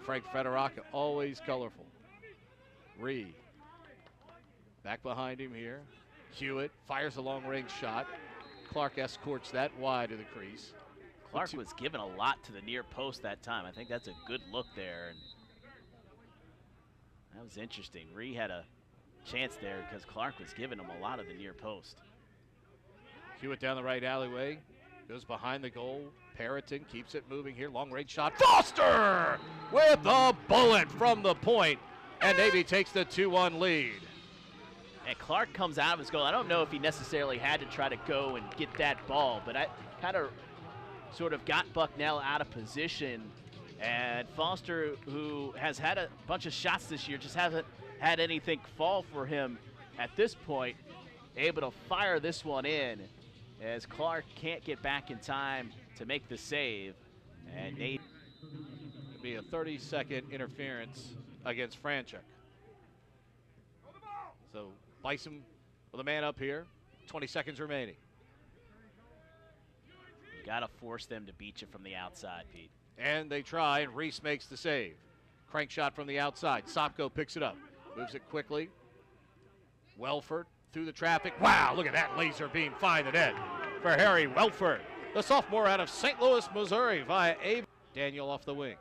Frank Federaca, always colorful. Reed. Back behind him here. Hewitt fires a long-range shot. Clark escorts that wide of the crease. Clark was given a lot to the near post that time. I think that's a good look there. And that was interesting. Ree had a chance there because Clark was giving him a lot of the near post. Hewitt down the right alleyway. Goes behind the goal. Perriton keeps it moving here. Long-range shot. Foster with a bullet from the point. And Navy takes the 2-1 lead. And Clark comes out of his goal. I don't know if he necessarily had to try to go and get that ball, but I kind of sort of got Bucknell out of position. And Foster, who has had a bunch of shots this year, just hasn't had anything fall for him at this point, able to fire this one in as Clark can't get back in time to make the save. And Nate. It'll be a 30-second interference against Franchuk. So Bison with a man up here, 20 seconds remaining. You gotta force them to beat you from the outside, Pete. And they try, and Reese makes the save. Crank shot from the outside. Sopko picks it up, moves it quickly. Welford through the traffic. Wow, look at that laser beam find the net for Harry Welford, the sophomore out of St. Louis, Missouri, via A. Daniel off the wing.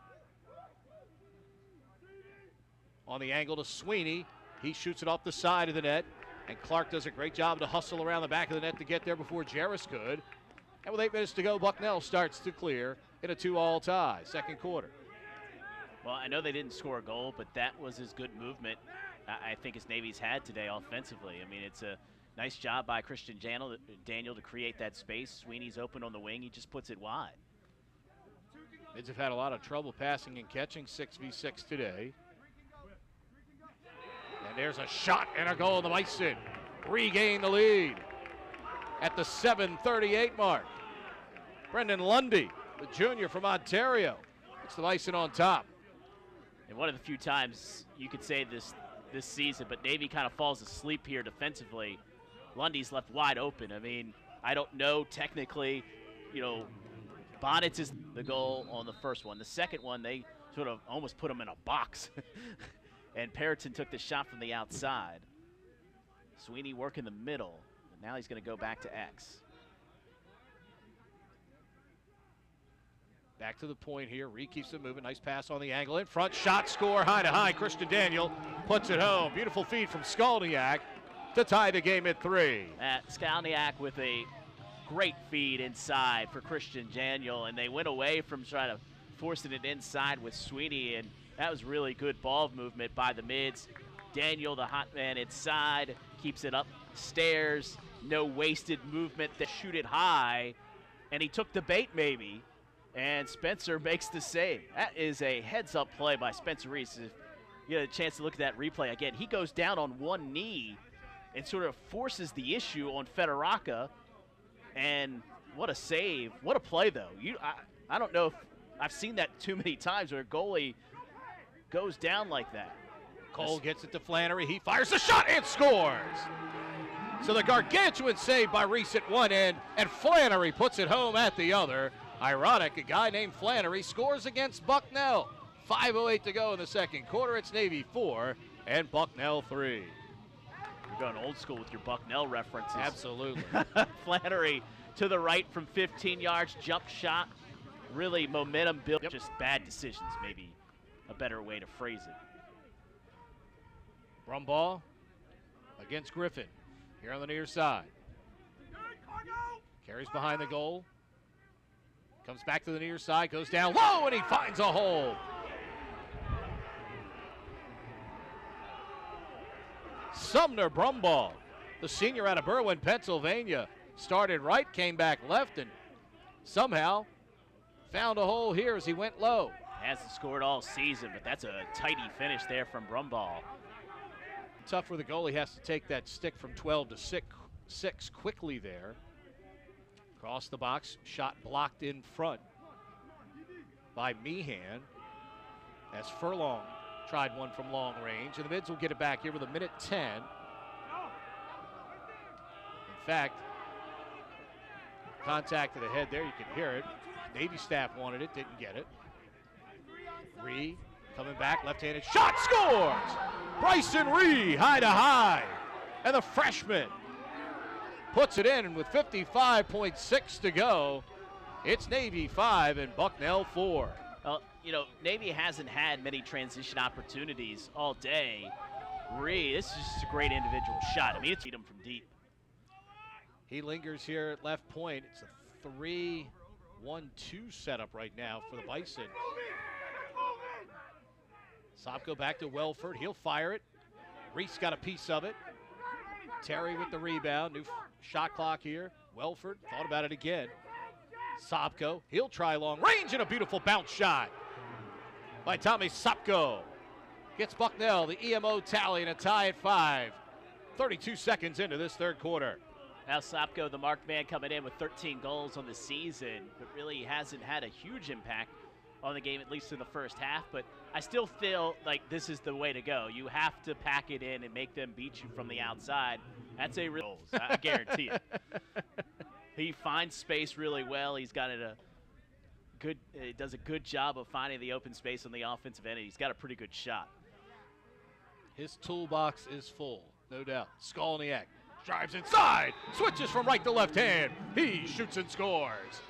On the angle to Sweeney. He shoots it off the side of the net, and Clark does a great job to hustle around the back of the net to get there before Jarris could. And with 8 minutes to go, Bucknell starts to clear in a 2-all tie, second quarter. Well, I know they didn't score a goal, but that was as good movement I think as Navy's had today offensively. I mean, it's a nice job by Christian Daniel to create that space. Sweeney's open on the wing. He just puts it wide. Mids have had a lot of trouble passing and catching 6v6 today. And there's a shot and a goal. The Bison regain the lead at the 7:38 mark. Brenden Lundy, the junior from Ontario, puts the Bison on top. And one of the few times you could say this season, but Navy kind of falls asleep here defensively. Lundy's left wide open. I mean, I don't know technically, you know, Bonnets is the goal on the first one. The second one, they sort of almost put him in a box. And Perriton took the shot from the outside. Sweeney working the middle. And now he's going to go back to X. Back to the point here. Reed keeps it moving. Nice pass on the angle. In front. Shot, score, high to high. Christian Daniel puts it home. Beautiful feed from Skalniak to tie the game at 3. Skalniak with a great feed inside for Christian Daniel. And they went away from trying to forcing it inside with Sweeney. And that was really good ball movement by the mids. Daniel, the hot man inside, keeps it upstairs. No wasted movement. They shoot it high. And he took the bait maybe. And Spencer makes the save. That is a heads-up play by Spencer Reese. If you get a chance to look at that replay again, he goes down on one knee and sort of forces the issue on Federaca. And what a save. What a play, though. I don't know if I've seen that too many times where a goalie goes down like that. Cole gets it to Flannery. He fires the shot and scores. So the gargantuan save by Reese at one end, and Flannery puts it home at the other. Ironic, a guy named Flannery scores against Bucknell. 5:08 to go in the second quarter. It's Navy 4 and Bucknell 3. You're going old school with your Bucknell references. Absolutely. Flannery to the right from 15 yards, jump shot. Really momentum built. Yep. Just bad decisions, maybe a better way to phrase it. Brumball against Griffin here on the near side. Carries behind the goal. Comes back to the near side, goes down low, and he finds a hole. Sumner Brumball, the senior out of Berwyn, Pennsylvania, started right, came back left, and somehow found a hole here as he went low. Hasn't scored all season, but that's a tidy finish there from Brumball. Tough where the goalie has to take that stick from 12 to 6 quickly there. Across the box, shot blocked in front by Meehan as Furlong tried one from long range. And the Mids will get it back here with 1:10. In fact, contact to the head there, you can hear it. Navy staff wanted it, didn't get it. Ree Coming back, left-handed shot, scores! Bryson Ree, high to high. And the freshman puts it in with 55.6 to go. It's Navy 5 and Bucknell 4. Well, you know, Navy hasn't had many transition opportunities all day. Ree, this is just a great individual shot. I mean, it's him from deep. He lingers here at left point. It's a 3-1-2 setup right now for the Bison. Sopko back to Welford. He'll fire it. Reese got a piece of it. Terry with the rebound. New shot clock here. Welford thought about it again. Sopko, he'll try long range and a beautiful bounce shot by Tommy Sopko. Gets Bucknell the EMO tally and a tie at 5. 32 seconds into this third quarter. Now Sopko, the marked man, coming in with 13 goals on the season, but really hasn't had a huge impact on the game, at least in the first half. But I still feel like this is the way to go. You have to pack it in and make them beat you from the outside. That's a real, I guarantee it. He finds space really well. He's got it does a good job of finding the open space on the offensive end. He's got a pretty good shot. His toolbox is full, no doubt. Skalniak drives inside, switches from right to left hand. He shoots and scores.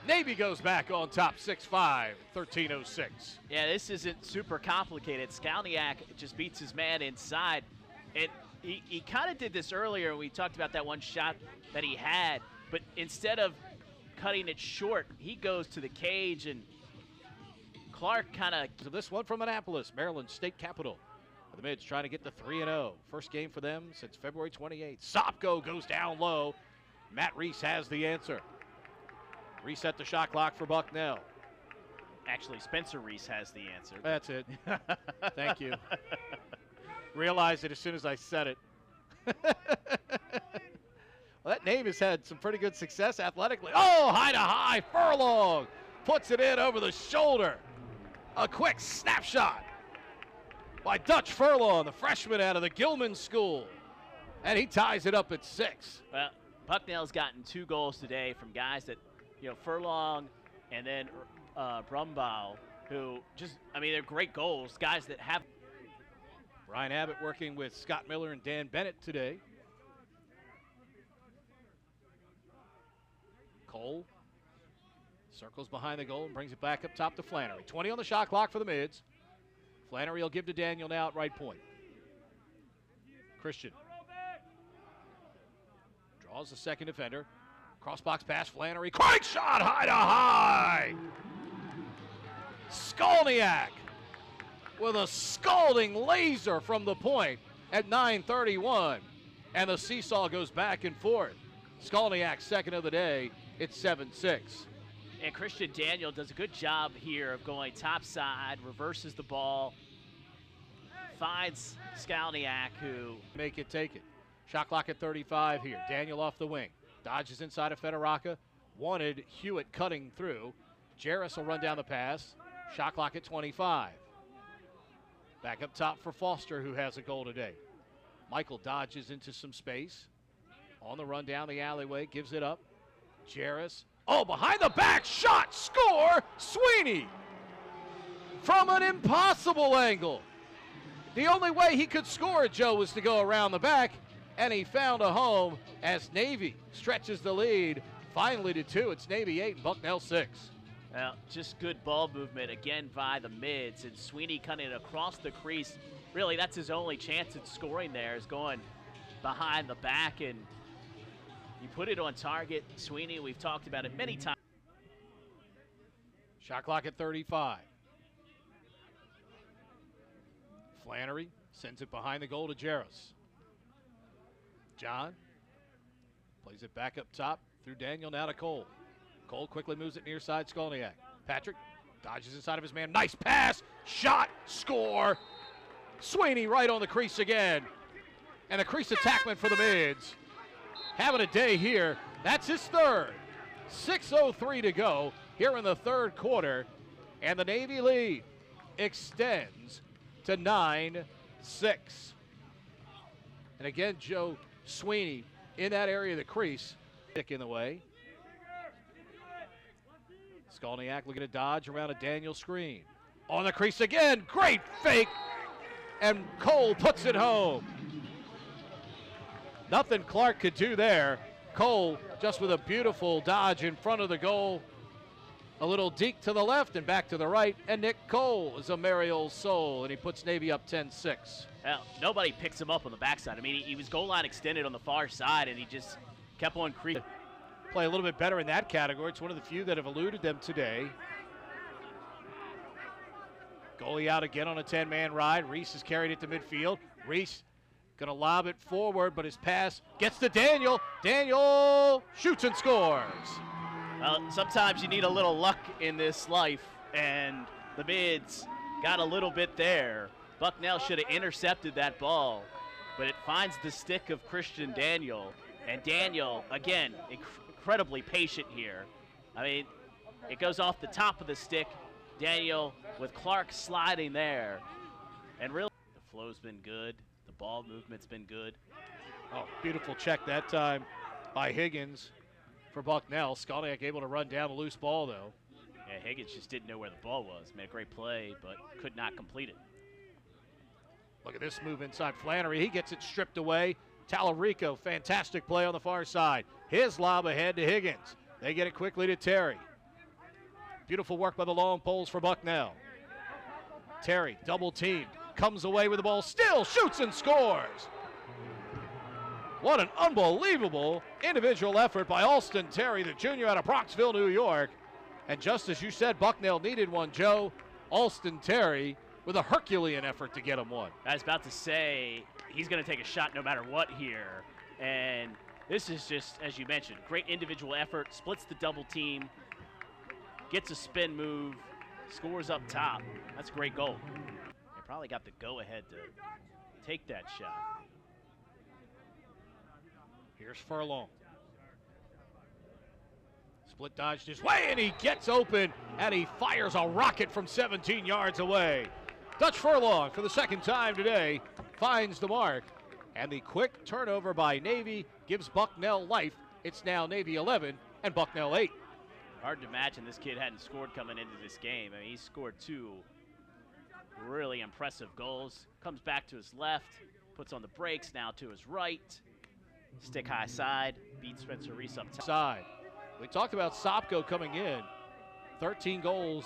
Navy goes back on top 6-5, 13:06. Yeah, this isn't super complicated. Skalniak just beats his man inside. And he kind of did this earlier. We talked about that one shot that he had. But instead of cutting it short, he goes to the cage, and Clark kind of. So this one from Annapolis, Maryland State Capital. The Mids trying to get the 3-0. First game for them since February 28th. Sopko goes down low. Matt Reese has the answer. Reset the shot clock for Bucknell. Actually, Spencer Reese has the answer. That's it. Thank you. Realized it as soon as I said it. Well, that name has had some pretty good success athletically. Oh, high to high. Furlong puts it in over the shoulder. A quick snapshot by Dutch Furlong, the freshman out of the Gilman School. And he ties it up at 6. Well, Bucknell's gotten 2 goals today from guys that, you know, Furlong and then Brumbaugh, who just, I mean, they're great goals. Guys that have. Brian Abbott working with Scott Miller and Dan Bennett today. Cole circles behind the goal and brings it back up top to Flannery. 20 on the shot clock for the Mids. Flannery will give to Daniel now at right point. Christian draws the second defender. Cross-box pass, Flannery. Crank shot, high to high. Skalniak with a scalding laser from the point at 9:31. And the seesaw goes back and forth. Skalniak second of the day. It's 7-6. And Christian Daniel does a good job here of going topside, reverses the ball, finds Skalniak, who. Make it, take it. Shot clock at 35 here. Daniel off the wing. Dodges inside of Federaca. Wanted Hewitt cutting through. Jarris will run down the pass. Shot clock at 25. Back up top for Foster, who has a goal today. Michael dodges into some space. On the run down the alleyway, gives it up. Jarris. Oh, behind the back, shot, score, Sweeney. From an impossible angle. The only way he could score, Joe, was to go around the back, and he found a home as Navy stretches the lead finally to 2. It's Navy 8 and Bucknell 6. Well, just good ball movement again by the Mids, and Sweeney cutting it across the crease. Really, that's his only chance at scoring there, is going behind the back, and you put it on target. Sweeney, we've talked about it many times. Shot clock at 35. Flannery sends it behind the goal to Jarris. John plays it back up top through Daniel, now to Cole. Cole quickly moves it near side, Skalniak. Patrick dodges inside of his man. Nice pass, shot, score. Sweeney right on the crease again. And a crease attackman for the Mids. Having a day here. That's his third. 6:03 to go here in the third quarter. And the Navy lead extends to 9-6. And again, Joe Sweeney in that area of the crease. Stick in the way. Skalniak looking to dodge around a Daniel screen. On the crease again, great fake, and Cole puts it home. Nothing Clark could do there. Cole just with a beautiful dodge in front of the goal. A little deke to the left and back to the right, and Nick Cole is a merry old soul, and he puts Navy up 10-6. Well, nobody picks him up on the backside. I mean, he was goal line extended on the far side, and he just kept on creeping. Play a little bit better in that category. It's one of the few that have eluded them today. Goalie out again on a 10-man ride. Reese has carried it to midfield. Reese gonna lob it forward, but his pass gets to Daniel. Daniel shoots and scores. Well, sometimes you need a little luck in this life, and the Mids got a little bit there. Bucknell should have intercepted that ball, but it finds the stick of Christian Daniel, and Daniel, again, incredibly patient here. I mean, it goes off the top of the stick. Daniel with Clark sliding there, and really the flow's been good. The ball movement's been good. Oh, beautiful check that time by Higgins for Bucknell. Skalniak able to run down the loose ball, though. Yeah, Higgins just didn't know where the ball was. Made a great play, but could not complete it. Look at this move inside Flannery. He gets it stripped away. Tallarico, fantastic play on the far side. His lob ahead to Higgins. They get it quickly to Terry. Beautiful work by the long poles for Bucknell. Terry, double teamed, comes away with the ball, still shoots and scores. What an unbelievable individual effort by Alston Tarry, the junior out of Bronxville, New York. And just as you said, Bucknell needed one, Joe. Alston Tarry with a Herculean effort to get him one. I was about to say, he's going to take a shot no matter what here. And this is just, as you mentioned, great individual effort, splits the double team, gets a spin move, scores up top. That's a great goal. They probably got the go-ahead to take that shot. Here's Furlong. Split dodged his way, and he gets open, and he fires a rocket from 17 yards away. Dutch Furlong, for the second time today, finds the mark. And the quick turnover by Navy gives Bucknell life. It's now Navy 11 and Bucknell 8. Hard to imagine this kid hadn't scored coming into this game. I mean, he scored two really impressive goals. Comes back to his left, puts on the brakes, now to his right. Stick high side, beats Spencer Reese up top. Side. We talked about Sopko coming in. 13 goals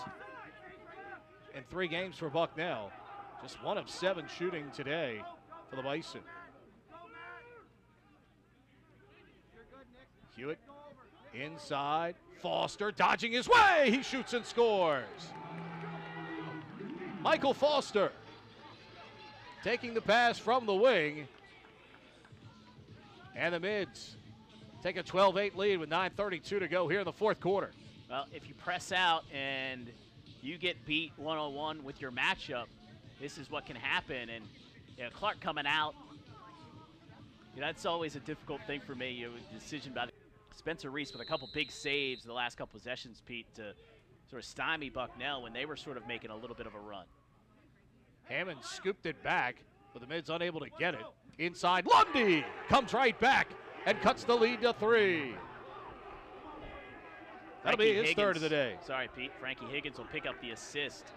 in 3 games for Bucknell. Just 1 of 7 shooting today for the Bison. Hewitt inside. Foster dodging his way. He shoots and scores. Michael Foster taking the pass from the wing. And the Mids take a 12-8 lead with 9:32 to go here in the fourth quarter. Well, if you press out and you get beat one-on-one with your matchup, this is what can happen. And you know, Clark coming out, you know, that's always a difficult thing for me. You know, decision by Spencer Reese with a couple big saves the last couple possessions, Pete, to sort of stymie Bucknell when they were sort of making a little bit of a run. Hammond scooped it back, but the Mids unable to get it. Inside, Lundy comes right back and cuts the lead to 3. That'll be his third of the day. Sorry, Pete. Frankie Higgins will pick up the assist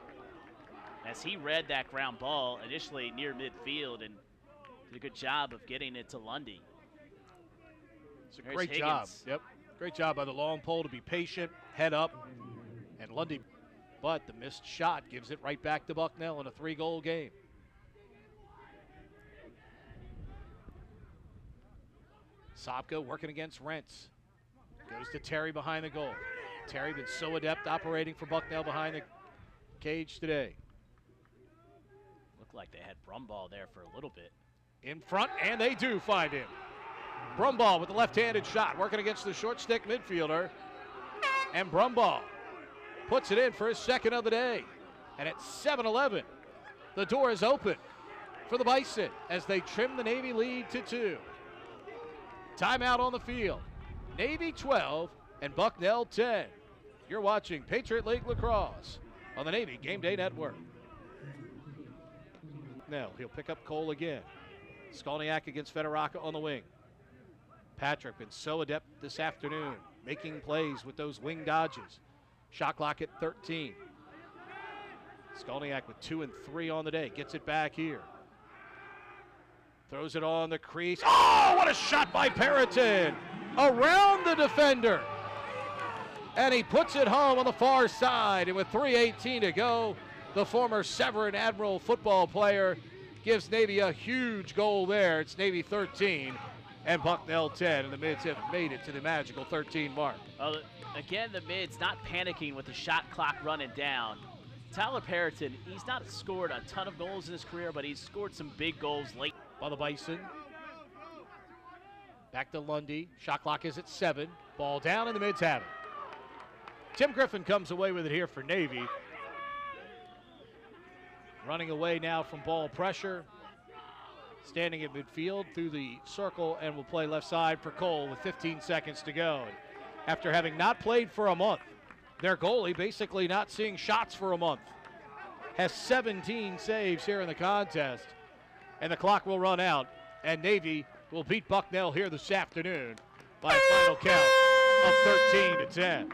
as he read that ground ball initially near midfield and did a good job of getting it to Lundy. It's a great job. Yep. Great job by the long pole to be patient, head up, and Lundy. But the missed shot gives it right back to Bucknell in a 3-goal game. Sopko working against Rentz. Goes to Terry behind the goal. Terry been so adept operating for Bucknell behind the cage today. Looked like they had Brumball there for a little bit. In front, and they do find him. Brumball with the left-handed shot, working against the short stick midfielder. And Brumball puts it in for his second of the day. And at 7-11, the door is open for the Bison as they trim the Navy lead to 2. Timeout on the field. Navy 12 and Bucknell 10. You're watching Patriot League Lacrosse on the Navy Game Day Network. Now he'll pick up Cole again. Skalniak against Federaca on the wing. Patrick been so adept this afternoon, making plays with those wing dodges. Shot clock at 13. Skalniak with 2 and 3 on the day. Gets it back here. Throws it on the crease. Oh, what a shot by Perriton! Around the defender. And he puts it home on the far side. And with 3:18 to go, the former Severn Admiral football player gives Navy a huge goal there. It's Navy 13 and Bucknell 10. And the Mids have made it to the magical 13 mark. Well, again, the Mids not panicking with the shot clock running down. Tyler Perriton, he's not scored a ton of goals in his career, but he's scored some big goals late. By the Bison. Back to Lundy. Shot clock is at 7. Ball down and the Mids have it. Tim Griffin comes away with it here for Navy. Running away now from ball pressure. Standing at midfield through the circle and will play left side for Cole with 15 seconds to go. And after having not played for a month, their goalie basically not seeing shots for a month. Has 17 saves here in the contest. And the clock will run out, and Navy will beat Bucknell here this afternoon by a final count of 13-10.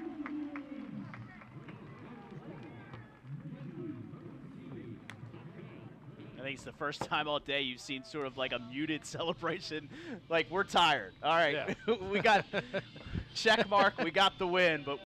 I think it's the first time all day you've seen sort of like a muted celebration. Like, we're tired. All right, Yeah. we got check mark, we got the win, but